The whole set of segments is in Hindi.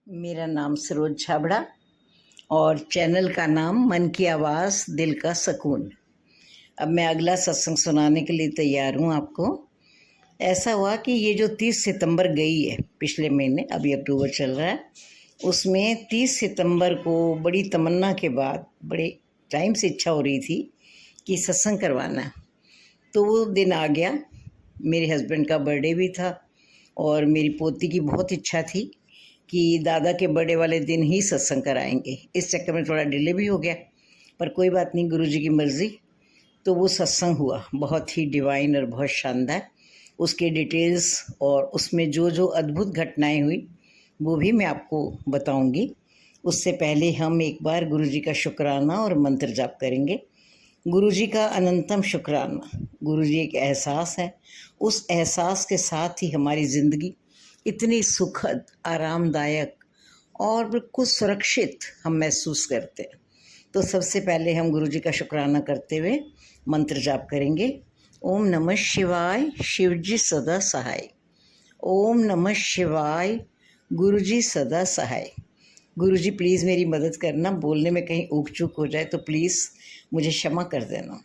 मेरा नाम सरोज छाबड़ा और चैनल का नाम मन की आवाज़ दिल का सुकून। अब मैं अगला सत्संग सुनाने के लिए तैयार हूँ आपको। ऐसा हुआ कि ये जो 30 सितंबर गई है पिछले महीने, अभी अक्टूबर चल रहा है, उसमें 30 सितंबर को बड़ी तमन्ना के बाद बड़े टाइम से इच्छा हो रही थी कि सत्संग करवाना है। तो वो दिन आ गया। मेरे हस्बैंड का बर्थडे भी था और मेरी पोती की बहुत इच्छा थी कि दादा के बर्थडे वाले दिन ही सत्संग कराएंगे। इस चक्कर में थोड़ा डिले भी हो गया, पर कोई बात नहीं, गुरुजी की मर्ज़ी। तो वो सत्संग हुआ, बहुत ही डिवाइन और बहुत शानदार। उसके डिटेल्स और उसमें जो जो अद्भुत घटनाएं हुई वो भी मैं आपको बताऊंगी। उससे पहले हम एक बार गुरुजी का शुक्राना और मंत्र जाप करेंगे। गुरुजी का अनंतम शुक्राना। गुरुजी एक एहसास है, उस एहसास के साथ ही हमारी ज़िंदगी इतनी सुखद, आरामदायक और बिल्कुल सुरक्षित हम महसूस करते हैं। तो सबसे पहले हम गुरुजी का शुक्राना करते हुए मंत्र जाप करेंगे। ओम नमः शिवाय, शिवजी सदा सहाय। ओम नमः शिवाय, गुरुजी सदा सहाय। गुरुजी प्लीज़ मेरी मदद करना, बोलने में कहीं ऊक चूक हो जाए तो प्लीज़ मुझे क्षमा कर देना।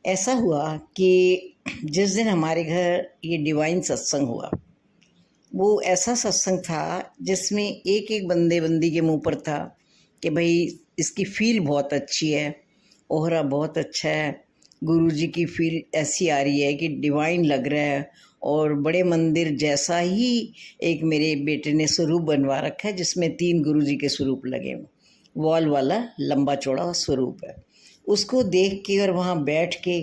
ऐसा हुआ कि जिस दिन हमारे घर ये डिवाइन सत्संग हुआ, वो ऐसा सत्संग था जिसमें एक एक बंदे बंदी के मुंह पर था कि भाई इसकी फील बहुत अच्छी है, ओहरा बहुत अच्छा है, गुरुजी की फील ऐसी आ रही है कि डिवाइन लग रहा है। और बड़े मंदिर जैसा ही एक मेरे बेटे ने स्वरूप बनवा रखा है जिसमें 3 गुरुजी के स्वरूप लगे हैं। वॉल वाला लंबा चौड़ा स्वरूप है। उसको देख के और वहाँ बैठ के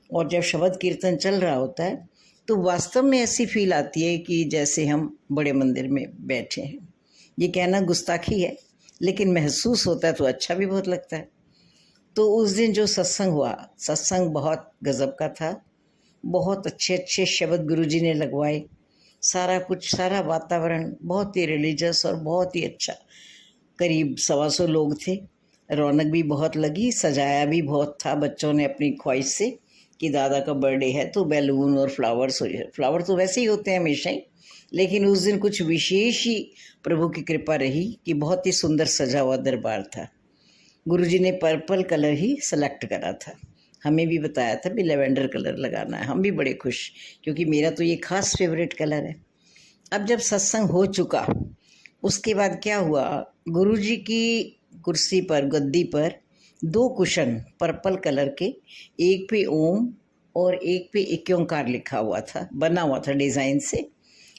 और जब शब्द कीर्तन चल रहा होता है तो वास्तव में ऐसी फील आती है कि जैसे हम बड़े मंदिर में बैठे हैं। ये कहना गुस्ताखी है, लेकिन महसूस होता है तो अच्छा भी बहुत लगता है। तो उस दिन जो सत्संग हुआ, सत्संग बहुत गज़ब का था। बहुत अच्छे अच्छे शब्द गुरुजी ने लगवाए। सारा कुछ, सारा वातावरण बहुत ही रिलीजियस और बहुत ही अच्छा। करीब 125 लोग थे। रौनक भी बहुत लगी, सजाया भी बहुत था बच्चों ने अपनी ख्वाहिश से कि दादा का बर्थडे है तो बैलून और फ्लावर्स हो जाए। फ्लावर तो वैसे ही होते हैं हमेशा ही, लेकिन उस दिन कुछ विशेष ही प्रभु की कृपा रही कि बहुत ही सुंदर सजा हुआ दरबार था। गुरुजी ने पर्पल कलर ही सेलेक्ट करा था। हमें भी बताया था भी लेवेंडर कलर लगाना है। हम भी बड़े खुश, क्योंकि मेरा तो ये खास फेवरेट कलर है। अब जब सत्संग हो चुका, उसके बाद क्या हुआ, गुरुजी की कुर्सी पर, गद्दी पर 2 कुशन पर्पल कलर के, एक पे ओम और एक पे एक ओंकार लिखा हुआ था, बना हुआ था डिज़ाइन से।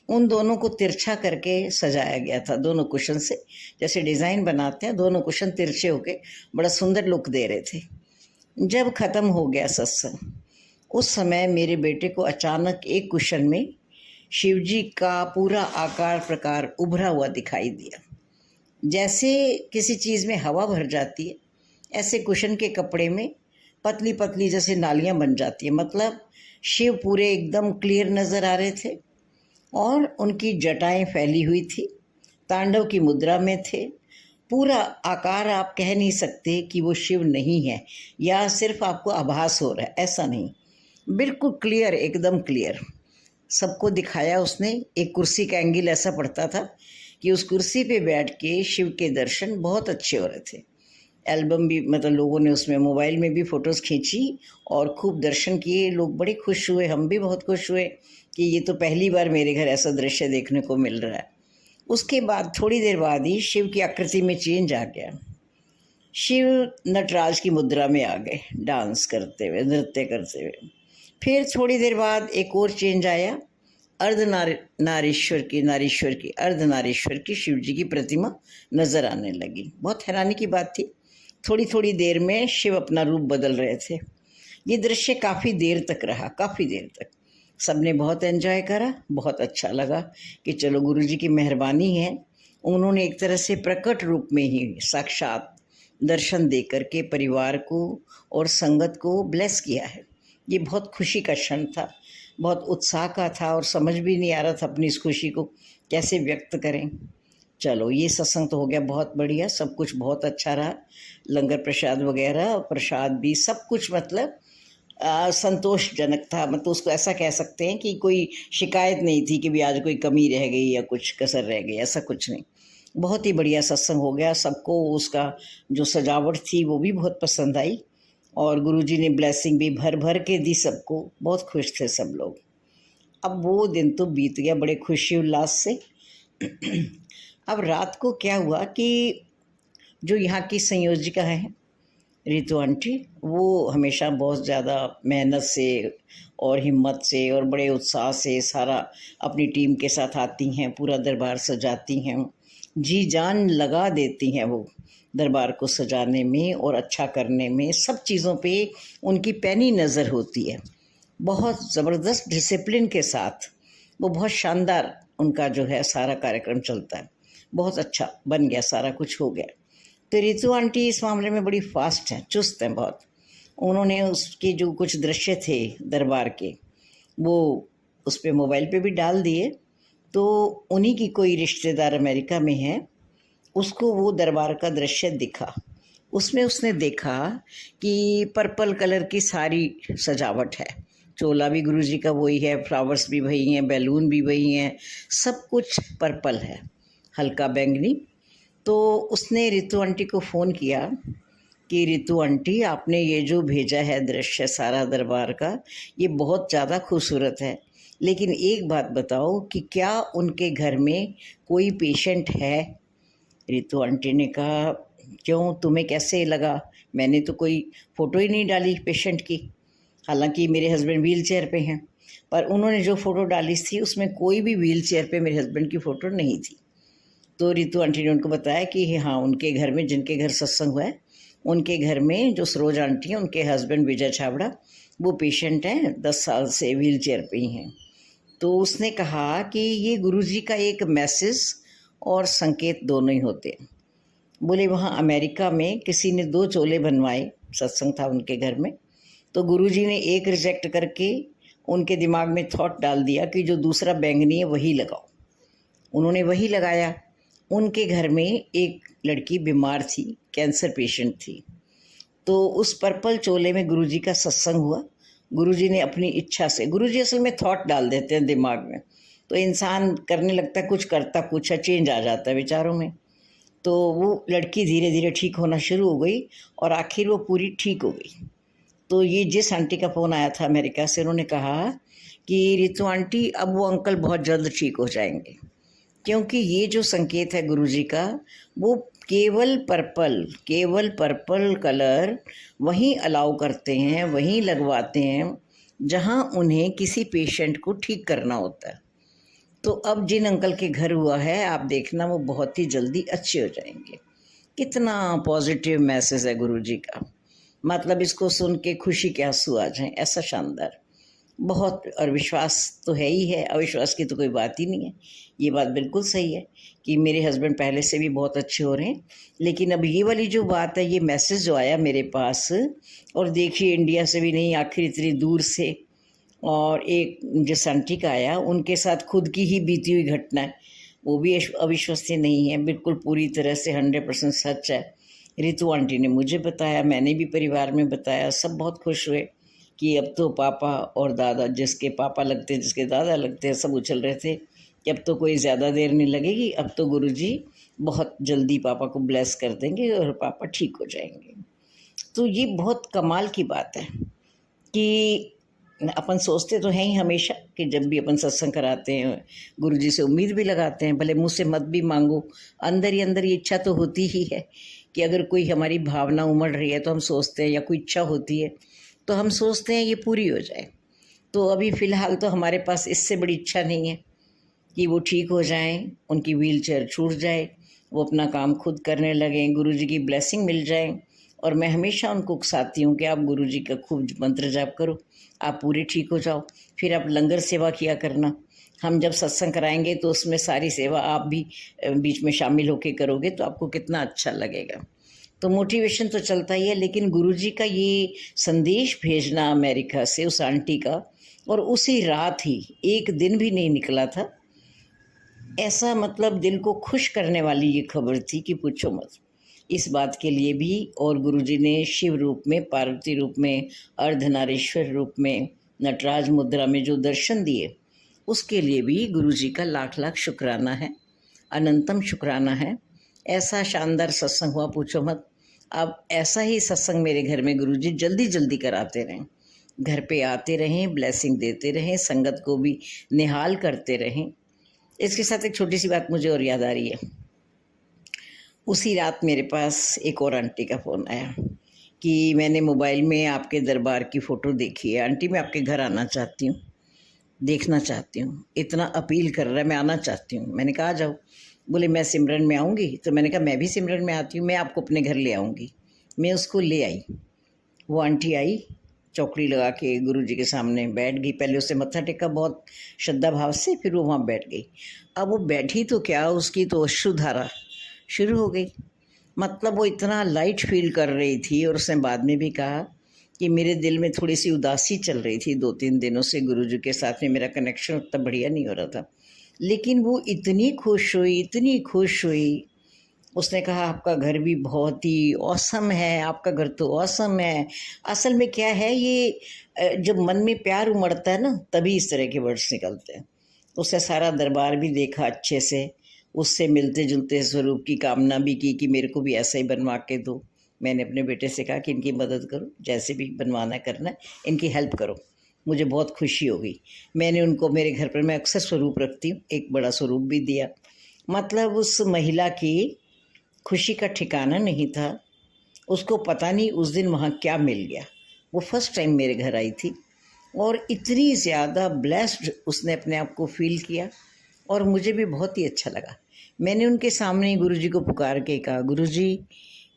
उन दोनों को तिरछा करके सजाया गया था, दोनों कुशन से। जैसे डिज़ाइन बनाते हैं, दोनों कुशन तिरछे होके बड़ा सुंदर लुक दे रहे थे। जब ख़त्म हो गया सत्संग, उस समय मेरे बेटे को अचानक एक कुशन में शिवजी का पूरा आकार प्रकार उभरा हुआ दिखाई दिया। जैसे किसी चीज़ में हवा भर जाती है, ऐसे कुशन के कपड़े में पतली पतली जैसे नालियाँ बन जाती है। मतलब शिव पूरे एकदम क्लियर नज़र आ रहे थे और उनकी जटाएं फैली हुई थी, तांडव की मुद्रा में थे। पूरा आकार आप कह नहीं सकते कि वो शिव नहीं है या सिर्फ आपको आभास हो रहा है, ऐसा नहीं, बिल्कुल क्लियर, एकदम क्लियर सबको दिखाया उसने। एक कुर्सी का एंगल ऐसा पड़ता था कि उस कुर्सी पे बैठ के शिव के दर्शन बहुत अच्छे हो रहे थे। एल्बम भी, मतलब लोगों ने उसमें मोबाइल में भी फ़ोटोज़ खींची और खूब दर्शन किए। लोग बड़े खुश हुए, हम भी बहुत खुश हुए कि ये तो पहली बार मेरे घर ऐसा दृश्य देखने को मिल रहा है। उसके बाद थोड़ी देर बाद ही शिव की आकृति में चेंज आ गया। शिव नटराज की मुद्रा में आ गए, डांस करते हुए, नृत्य करते हुए। फिर थोड़ी देर बाद एक और चेंज आया, नारीश्वर की अर्धनारीश्वर की शिव जी की प्रतिमा नजर आने लगी। बहुत हैरानी की बात थी, थोड़ी थोड़ी देर में शिव अपना रूप बदल रहे थे। ये दृश्य काफ़ी देर तक रहा, काफ़ी देर तक सबने बहुत एंजॉय करा। बहुत अच्छा लगा कि चलो गुरुजी की मेहरबानी है, उन्होंने एक तरह से प्रकट रूप में ही साक्षात दर्शन दे करके परिवार को और संगत को ब्लेस किया है। ये बहुत खुशी का क्षण था, बहुत उत्साह का था और समझ भी नहीं आ रहा था अपनी इस खुशी को कैसे व्यक्त करें। चलो, ये सत्संग तो हो गया बहुत बढ़िया, सब कुछ बहुत अच्छा रहा। लंगर प्रसाद वगैरह, प्रसाद भी सब कुछ, मतलब संतोषजनक था। मतलब उसको ऐसा कह सकते हैं कि कोई शिकायत नहीं थी कि भी आज कोई कमी रह गई या कुछ कसर रह गई, ऐसा कुछ नहीं। बहुत ही बढ़िया सत्संग हो गया। सबको उसका जो सजावट थी वो भी बहुत पसंद आई और गुरुजी ने ब्लेसिंग भी भर भर के दी सबको। बहुत खुश थे सब लोग। अब वो दिन तो बीत गया बड़े खुशी उल्लास से। अब रात को क्या हुआ कि जो यहाँ की संयोजिका हैं रितु आंटी, वो हमेशा बहुत ज़्यादा मेहनत से और हिम्मत से और बड़े उत्साह से सारा अपनी टीम के साथ आती हैं, पूरा दरबार सजाती हैं, जी जान लगा देती हैं वो दरबार को सजाने में और अच्छा करने में। सब चीज़ों पे उनकी पैनी नज़र होती है। बहुत ज़बरदस्त डिसिप्लिन के साथ वो बहुत शानदार उनका जो है सारा कार्यक्रम चलता है। बहुत अच्छा बन गया, सारा कुछ हो गया। तो रितु आंटी इस मामले में बड़ी फास्ट हैं, चुस्त हैं बहुत। उन्होंने उसके जो कुछ दृश्य थे दरबार के वो उस पर मोबाइल पे भी डाल दिए। तो उन्हीं की कोई रिश्तेदार अमेरिका में है, उसको वो दरबार का दृश्य दिखा। उसमें उसने देखा कि पर्पल कलर की सारी सजावट है। चोला भी गुरुजी का वही है, फ्लावर्स भी वही हैं, बैलून भी वही हैं, सब कुछ पर्पल है, हल्का बैंगनी। तो उसने रितु आंटी को फ़ोन किया कि रितु आंटी, आपने ये जो भेजा है दृश्य सारा दरबार का, ये बहुत ज़्यादा खूबसूरत है, लेकिन एक बात बताओ कि क्या उनके घर में कोई पेशेंट है? रितु आंटी ने कहा, क्यों, तुम्हें कैसे लगा? मैंने तो कोई फ़ोटो ही नहीं डाली पेशेंट की। हालांकि मेरे हस्बैंड व्हील चेयर पे हैं, पर उन्होंने जो फ़ोटो डाली थी उसमें कोई भी व्हील चेयर पे मेरे हस्बैंड की फ़ोटो नहीं थी। तो रितु आंटी ने उनको बताया कि हाँ, उनके घर में, जिनके घर सत्संग हुआ है, उनके घर में जो सरोज आंटी हैं, उनके हस्बैंड विजय छाबड़ा, वो पेशेंट हैं, 10 साल से व्हील चेयर पे ही हैं। तो उसने कहा कि ये गुरुजी का एक मैसेज और संकेत दोनों ही होते हैं। बोले वहाँ अमेरिका में किसी ने 2 चोले बनवाए, सत्संग था उनके घर में, तो गुरुजी ने एक रिजेक्ट करके उनके दिमाग में थॉट डाल दिया कि जो दूसरा बैंगनी है वही लगाओ। उन्होंने वही लगाया। उनके घर में एक लड़की बीमार थी, कैंसर पेशेंट थी। तो उस पर्पल चोले में गुरुजी का सत्संग हुआ। गुरुजी ने अपनी इच्छा से, गुरुजी असल में थॉट डाल देते हैं दिमाग में, तो इंसान करने लगता है कुछ, करता कुछ है, चेंज आ जाता है विचारों में। तो वो लड़की धीरे धीरे ठीक होना शुरू हो गई और आखिर वो पूरी ठीक हो गई। तो ये जिस आंटी का फ़ोन आया था अमेरिका से, उन्होंने कहा कि रितु आंटी, अब वो अंकल बहुत जल्द ठीक हो जाएंगे, क्योंकि ये जो संकेत है गुरुजी का, वो केवल पर्पल कलर वहीं अलाउ करते हैं, वहीं लगवाते हैं जहां उन्हें किसी पेशेंट को ठीक करना होता है। तो अब जिन अंकल के घर हुआ है, आप देखना वो बहुत ही जल्दी अच्छे हो जाएंगे। कितना पॉजिटिव मैसेज है गुरुजी का। मतलब इसको सुन के खुशी के आंसू आ जाएं, ऐसा शानदार। बहुत, और विश्वास तो है ही है, अविश्वास की तो कोई बात ही नहीं है। ये बात बिल्कुल सही है कि मेरे हस्बैंड पहले से भी बहुत अच्छे हो रहे हैं, लेकिन अब ये वाली जो बात है, ये मैसेज जो आया मेरे पास, और देखिए इंडिया से भी नहीं, आखिर इतनी दूर से, और एक जिस आंटी का आया उनके साथ खुद की ही बीती हुई घटना है, वो भी अविश्वसनीय नहीं है, बिल्कुल पूरी तरह से 100% सच है। रितु आंटी ने मुझे बताया, मैंने भी परिवार में बताया, सब बहुत खुश हुए कि अब तो पापा और दादा, जिसके पापा लगते हैं, जिसके दादा लगते हैं, सब उछल रहे थे कि अब तो कोई ज़्यादा देर नहीं लगेगी, अब तो गुरुजी बहुत जल्दी पापा को ब्लेस कर देंगे और पापा ठीक हो जाएंगे। तो ये बहुत कमाल की बात है कि अपन सोचते तो हैं ही हमेशा कि जब भी अपन सत्संग कराते हैं, गुरुजी से उम्मीद भी लगाते हैं, भले मुँह से मत भी मांगो, अंदर ही अंदर ये इच्छा तो होती ही है कि अगर कोई हमारी भावना उमड़ रही है तो हम सोचते हैं, या कोई इच्छा होती है तो हम सोचते हैं ये पूरी हो जाए। तो अभी फ़िलहाल तो हमारे पास इससे बड़ी इच्छा नहीं है कि वो ठीक हो जाएं, उनकी व्हील चेयर छूट जाए, वो अपना काम खुद करने लगें, गुरुजी की ब्लेसिंग मिल जाए। और मैं हमेशा उनको उकसाती हूँ कि आप गुरुजी का खूब मंत्र जाप करो, आप पूरे ठीक हो जाओ, फिर आप लंगर सेवा किया करना। हम जब सत्संग कराएंगे तो उसमें सारी सेवा आप भी बीच में शामिल होकर करोगे तो आपको कितना अच्छा लगेगा। तो मोटिवेशन तो चलता ही है, लेकिन गुरुजी का ये संदेश भेजना अमेरिका से उस आंटी का, और उसी रात ही, एक दिन भी नहीं निकला था, ऐसा मतलब दिल को खुश करने वाली ये खबर थी कि पूछो मत। इस बात के लिए भी, और गुरुजी ने शिव रूप में, पार्वती रूप में, अर्धनारीश्वर रूप में, नटराज मुद्रा में जो दर्शन दिए, उसके लिए भी गुरुजी का लाख लाख शुक्राना है, अनंतम शुक्राना है। ऐसा शानदार सत्संग हुआ, पूछो मत। अब ऐसा ही सत्संग मेरे घर में गुरुजी जल्दी जल्दी कराते रहें, घर पे आते रहें, ब्लेसिंग देते रहें, संगत को भी निहाल करते रहें। इसके साथ एक छोटी सी बात मुझे और याद आ रही है। उसी रात मेरे पास एक और आंटी का फ़ोन आया कि मैंने मोबाइल में आपके दरबार की फ़ोटो देखी है, आंटी मैं आपके घर आना चाहती हूँ, देखना चाहती हूँ, इतना अपील कर रहा है, मैं आना चाहती हूँ। मैंने कहा आ जाओ। बोले मैं सिमरन में आऊँगी। तो मैंने कहा मैं भी सिमरन में आती हूँ, मैं आपको अपने घर ले आऊँगी। मैं उसको ले आई। वो आंटी आई, चौकड़ी लगा के गुरुजी के सामने बैठ गई। पहले उसे मत्था टेका बहुत श्रद्धा भाव से, फिर वो वहाँ बैठ गई। अब वो बैठी तो क्या, उसकी तो अश्रुधारा शुरू हो गई। मतलब वो इतना लाइट फील कर रही थी, और उसने बाद में भी कहा कि मेरे दिल में थोड़ी सी उदासी चल रही थी 2-3 दिनों से, गुरुजी के साथ में मेरा कनेक्शन उतना बढ़िया नहीं हो रहा था। लेकिन वो इतनी खुश हुई, इतनी खुश हुई। उसने कहा आपका घर भी बहुत ही ऑसम है, आपका घर तो ऑसम है। असल में क्या है ये, जब मन में प्यार उमड़ता है ना, तभी इस तरह के वर्ड्स निकलते हैं। उसने सारा दरबार भी देखा अच्छे से, उससे मिलते जुलते स्वरूप की कामना भी की कि मेरे को भी ऐसा ही बनवा के दो। मैंने अपने बेटे से कहा कि इनकी मदद करो, जैसे भी बनवाना करना है, इनकी हेल्प करो। मुझे बहुत खुशी हो गई। मैंने उनको मेरे घर पर, मैं अक्सर स्वरूप रखती हूँ, एक बड़ा स्वरूप भी दिया। मतलब उस महिला की खुशी का ठिकाना नहीं था। उसको पता नहीं उस दिन वहाँ क्या मिल गया। वो फर्स्ट टाइम मेरे घर आई थी, और इतनी ज़्यादा ब्लेस्ड उसने अपने आप को फील किया, और मुझे भी बहुत ही अच्छा लगा। मैंने उनके सामने गुरुजी को पुकार के कहा, गुरुजी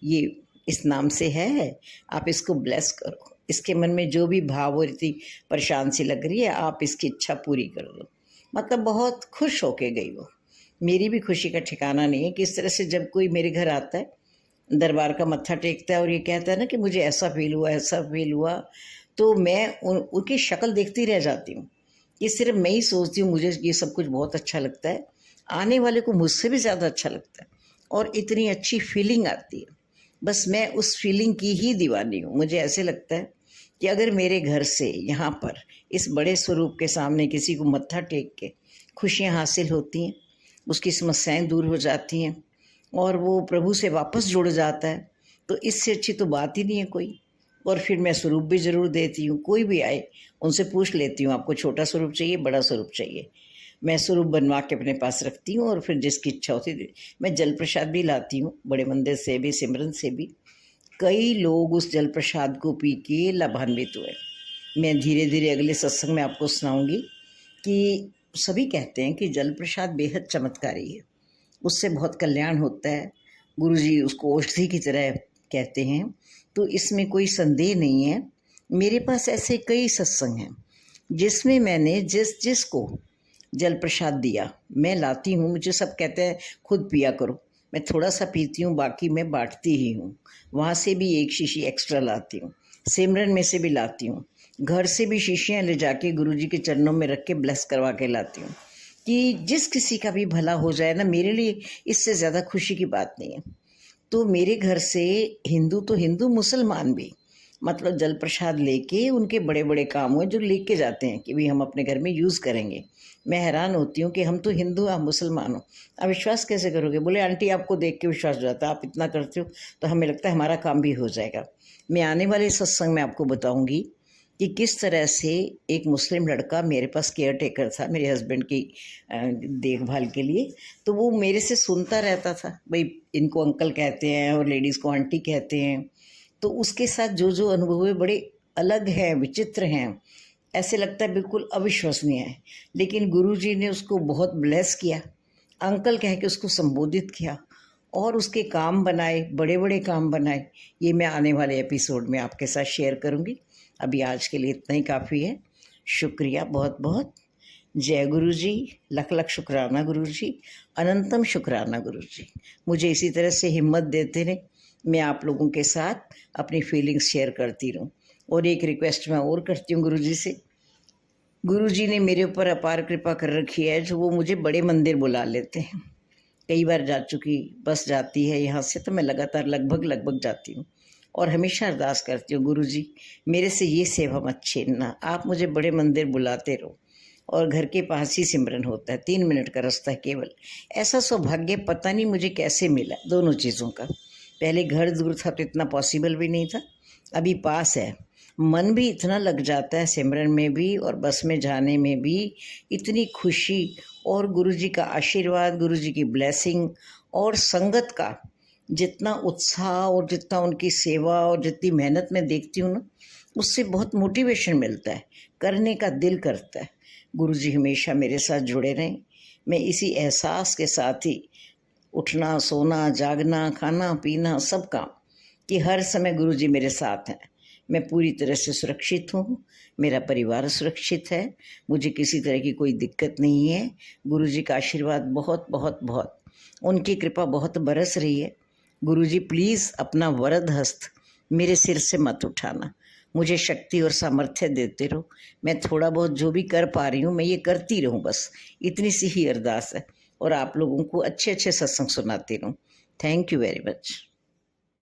ये इस नाम से है, आप इसको ब्लेस करो। इसके मन में जो भी भाव और इतनी परेशान सी लग रही है, आप इसकी इच्छा पूरी कर दो। मतलब बहुत खुश होके गई वो। मेरी भी खुशी का ठिकाना नहीं है कि इस तरह से जब कोई मेरे घर आता है, दरबार का मत्था टेकता है और ये कहता है ना कि मुझे ऐसा फील हुआ, ऐसा फील हुआ, तो मैं उनकी शक्ल देखती रह जाती हूँ। ये सिर्फ मैं ही सोचती हूँ, मुझे ये सब कुछ बहुत अच्छा लगता है, आने वाले को मुझसे भी ज़्यादा अच्छा लगता है, और इतनी अच्छी फीलिंग आती है। बस मैं उस फीलिंग की ही दीवानी हूँ। मुझे ऐसे लगता है कि अगर मेरे घर से यहाँ पर इस बड़े स्वरूप के सामने किसी को मत्था टेक के खुशियाँ हासिल होती हैं, उसकी समस्याएं दूर हो जाती हैं, और वो प्रभु से वापस जुड़ जाता है, तो इससे अच्छी तो बात ही नहीं है कोई। और फिर मैं स्वरूप भी ज़रूर देती हूँ। कोई भी आए उनसे पूछ लेती हूँ आपको छोटा स्वरूप चाहिए, बड़ा स्वरूप चाहिए। मैं स्वरूप बनवा के अपने पास रखती हूँ, और फिर जिसकी इच्छा होती है। मैं जल प्रसाद भी लाती हूँ, बड़े मंदिर से भी, सिमरन से भी। कई लोग उस जल प्रसाद को पी के लाभान्वित हुए। मैं धीरे धीरे अगले सत्संग में आपको सुनाऊंगी कि सभी कहते हैं कि जल प्रसाद बेहद चमत्कारी है, उससे बहुत कल्याण होता है। गुरुजी उसको औषधि की तरह कहते हैं, तो इसमें कोई संदेह नहीं है। मेरे पास ऐसे कई सत्संग हैं जिसमें मैंने जिस को जल प्रसाद दिया, मैं लाती हूँ। मुझे सब कहते हैं खुद पिया करो, मैं थोड़ा सा पीती हूँ, बाकी मैं बांटती ही हूँ। वहाँ से भी एक शीशी एक्स्ट्रा लाती हूँ, सिमरन में से भी लाती हूँ, घर से भी शीशियाँ ले जाके गुरुजी के चरणों में रख के ब्लेस करवा के लाती हूँ, कि जिस किसी का भी भला हो जाए ना, मेरे लिए इससे ज़्यादा खुशी की बात नहीं है। तो मेरे घर से हिंदू तो हिंदू, मुसलमान भी, मतलब जल प्रसाद लेके उनके बड़े बड़े काम हुए जो लेके जाते हैं कि भाई हम अपने घर में यूज़ करेंगे। मैं हैरान होती हूँ कि हम तो हिंदू, आप मुसलमान हो, आप विश्वास कैसे करोगे? बोले आंटी आपको देख के विश्वास हो जाता है, आप इतना करते हो तो हमें लगता है हमारा काम भी हो जाएगा। मैं आने वाले सत्संग में आपको बताऊँगी कि किस तरह से एक मुस्लिम लड़का मेरे पास केयर टेकर था मेरे हस्बैंड की देखभाल के लिए। तो वो मेरे से सुनता रहता था, भाई इनको अंकल कहते हैं और लेडीज़ को आंटी कहते हैं। तो उसके साथ जो जो अनुभव हुए बड़े अलग हैं, विचित्र हैं, ऐसे लगता है बिल्कुल अविश्वसनीय है। लेकिन गुरुजी ने उसको बहुत ब्लेस किया, अंकल कह के उसको संबोधित किया, और उसके काम बनाए, बड़े बड़े काम बनाए। ये मैं आने वाले एपिसोड में आपके साथ शेयर करूँगी। अभी आज के लिए इतना ही काफ़ी है। शुक्रिया बहुत बहुत। जय गुरु जी, लख लख शुक्राना गुरु जी, अनंतम शुक्राना गुरु जी। मुझे इसी तरह से हिम्मत देते रहे, मैं आप लोगों के साथ अपनी फीलिंग्स शेयर करती रहूं। और एक रिक्वेस्ट मैं और करती हूँ गुरु जी से। गुरु जी ने मेरे ऊपर अपार कृपा कर रखी है, जो वो मुझे बड़े मंदिर बुला लेते हैं। कई बार जा चुकी, बस जाती है यहाँ से तो मैं लगातार लगभग जाती हूँ और हमेशा अरदास करती हूँ, गुरुजी मेरे से ये सेवा मत छीनना, आप मुझे बड़े मंदिर बुलाते रहो और घर के पास ही सिमरन होता है, 3 मिनट का रास्ता है केवल। ऐसा सौभाग्य पता नहीं मुझे कैसे मिला दोनों चीज़ों का। पहले घर दूर था तो इतना पॉसिबल भी नहीं था, अभी पास है, मन भी इतना लग जाता है सिमरन में भी और बस में जाने में भी, इतनी खुशी और गुरुजी का आशीर्वाद, गुरुजी की ब्लेसिंग और संगत का जितना उत्साह और जितना उनकी सेवा और जितनी मेहनत मैं देखती हूँ ना, उससे बहुत मोटिवेशन मिलता है, करने का दिल करता है। गुरुजी हमेशा मेरे साथ जुड़े रहें। मैं इसी एहसास के साथ ही उठना, सोना, जागना, खाना पीना सब काम कि हर समय गुरुजी मेरे साथ हैं। मैं पूरी तरह से सुरक्षित हूँ, मेरा परिवार सुरक्षित है, मुझे किसी तरह की कोई दिक्कत नहीं है। गुरुजी का आशीर्वाद बहुत बहुत बहुत, उनकी कृपा बहुत बरस रही है। गुरुजी प्लीज़ अपना वरद हस्त मेरे सिर से मत उठाना, मुझे शक्ति और सामर्थ्य देते रहो। मैं थोड़ा बहुत जो भी कर पा रही हूँ मैं ये करती रहूँ, बस इतनी सी ही अरदास है और आप लोगों को अच्छे अच्छे सत्संग सुनाती रहूँ। Thank you very much.